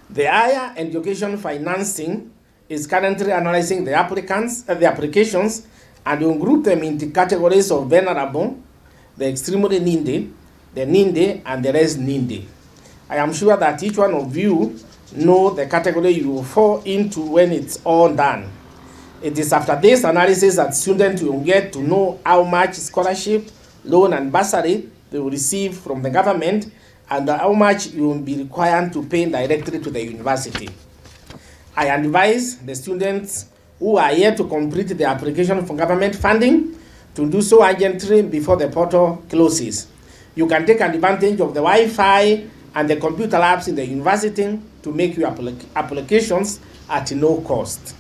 The higher education financing is currently analyzing the applications and will group them into categories of vulnerable, the extremely needy, the needy, and the less needy. I am sure that each one of you know the category you will fall into when it's all done. It is after this analysis that students will get to know how much scholarship, loan, and bursary they will receive from the government and how much you will be required to pay directly to the university. I advise the students who are yet to complete the application for government funding to do so urgently before the portal closes. You can take advantage of the Wi-Fi and the computer labs in the university to make your applications at no cost.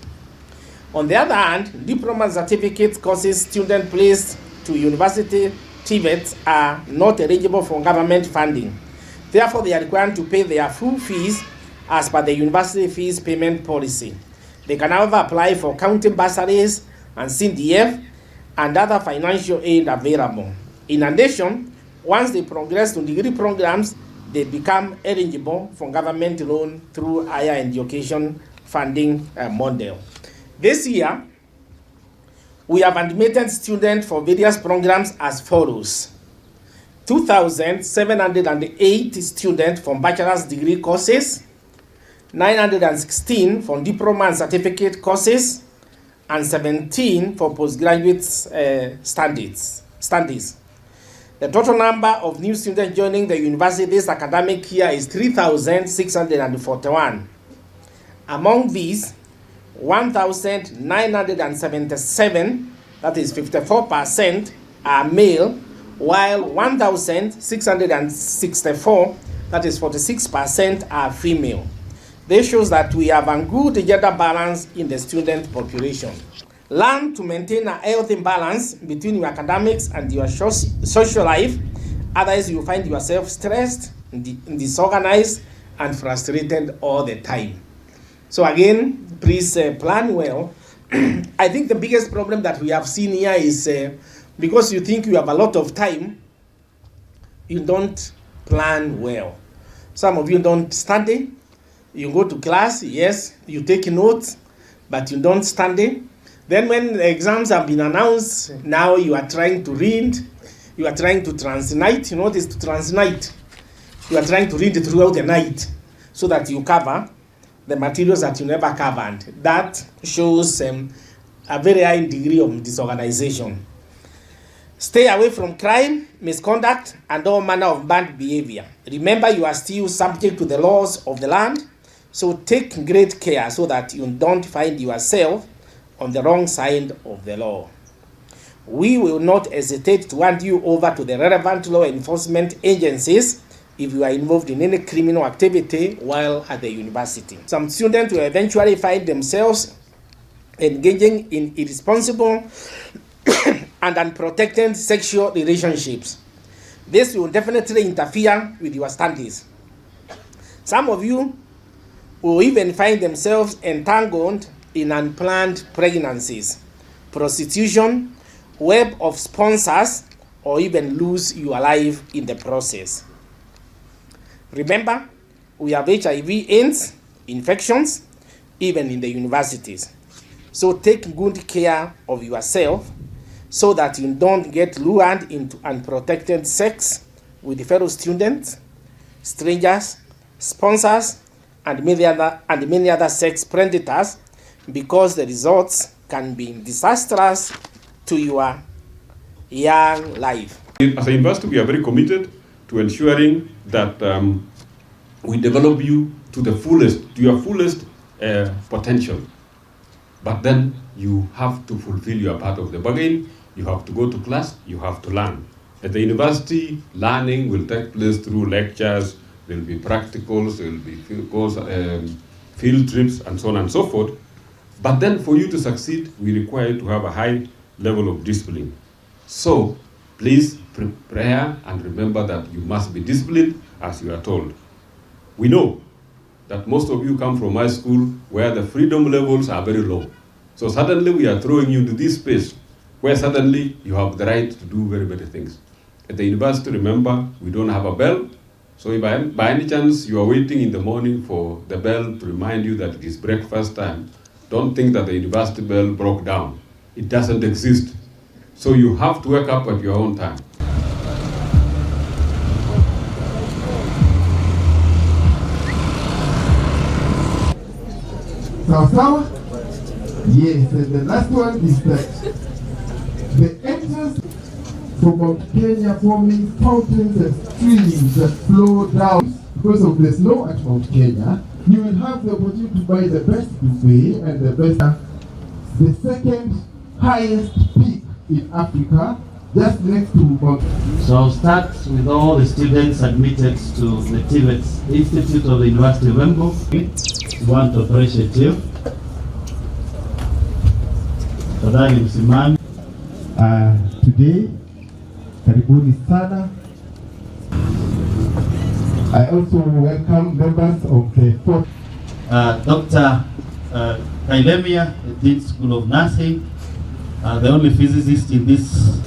On the other hand, diploma certificate courses students placed to university TVETs are not eligible for government funding. Therefore, they are required to pay their full fees as per the university fees payment policy. They can, however, apply for county bursaries and CDF and other financial aid available. In addition, once they progress to degree programs, they become eligible for government loan through higher education funding model. This year, we have admitted students for various programs as follows: 2,708 students from bachelor's degree courses, 916 from diploma and certificate courses, and 17 for postgraduate studies. The total number of new students joining the university this academic year is 3,641. Among these, 1,977, that is 54%, are male, while 1,664, that is 46%, are female. This shows that we have a good gender balance in the student population. Learn to maintain a healthy balance between your academics and your social life, otherwise you find yourself stressed, disorganized, and frustrated all the time. So again, please plan well. I think the biggest problem that we have seen here is because you think you have a lot of time, you don't plan well. Some of you don't study. You go to class, yes, you take notes, but you don't study. Then when the exams have been announced, now you are trying to read, you are trying to transnight. You know what is to transnight? You are trying to read throughout the night so that you cover the materials that you never covered. That shows a very high degree of disorganization. Stay away from crime, misconduct, and all manner of bad behavior. Remember, you are still subject to the laws of the land, so take great care so that you don't find yourself on the wrong side of the law. We will not hesitate to hand you over to the relevant law enforcement agencies if you are involved in any criminal activity while at the university. Some students will eventually find themselves engaging in irresponsible and unprotected sexual relationships. This will definitely interfere with your studies. Some of you will even find themselves entangled in unplanned pregnancies, prostitution, web of sponsors, or even lose your life in the process. Remember, we have HIV/AIDS infections even in the universities. So take good care of yourself so that you don't get lured into unprotected sex with fellow students, strangers, sponsors, and many other sex predators, because the results can be disastrous to your young life. As a university, we are very committed to ensuring that we develop you to your fullest potential. But then you have to fulfill your part of the bargain. You have to go to class, you have to learn. At the university, learning will take place through lectures, there will be practicals, there will be field trips, and so on and so forth. But then for you to succeed, we require you to have a high level of discipline. So please prepare and remember that you must be disciplined as you are told. We know that most of you come from high school where the freedom levels are very low. So suddenly we are throwing you into this space where suddenly you have the right to do very many things. At the university, remember, we don't have a bell, So if by any chance you are waiting in the morning for the bell to remind you that it is breakfast time, don't think that the university bell broke down. It doesn't exist. So you have to wake up at your own time. Sawa? Yes, and the last one is that the entrance from Mount Kenya forming fountains and streams that flow down because of the snow at Mount Kenya. You will have the opportunity to buy the best buffet and the best, the second highest peak in Africa, just next to Mount. So I'll start with all the students admitted to the TVET Institute of the University of Embu. We want to appreciate you. Tafadhali msimame. Today, karibuni sana. I also welcome members of the fourth. Dr. Kailemia, the Dean School of Nursing, the only physicist in this.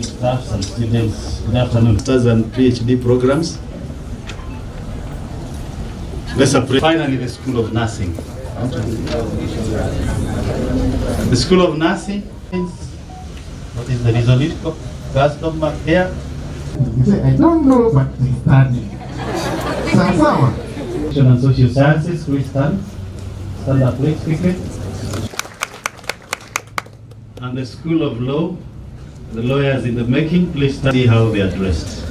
Staff and students, good afternoon. Masters and PhD programs. Let's appreciate finally the School of Nursing. The School of Nursing. What is the resolution? Custom mark here. I don't know, but we study. Sawa. And Social Sciences, please stand. Stand up, please, quickly. And the School of Law, the lawyers in the making, please study how they are dressed.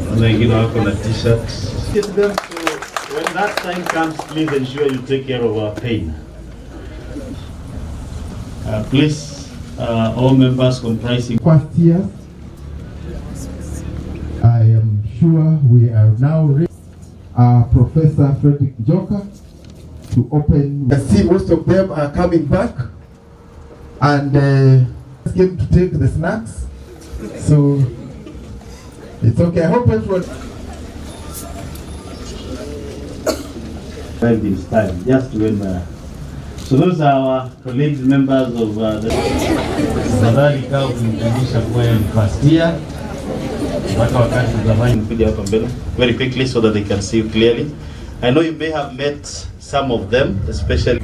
And then give our t-shirts. Get them, so when that time comes, please ensure you take care of our pain. Please, all members comprising First year, I am sure we are now ready. Professor Frederick Joka to open. I see most of them are coming back and came to take the snacks, so it's okay. I hope everyone. this time, just when. So those are our colleagues, members of the Kadhalika kumjulisha kuwa ni first year. Mpaka wakati tutafanya kuja hapa mbele very quickly so that they can see you clearly. I know you may have met some of them, especially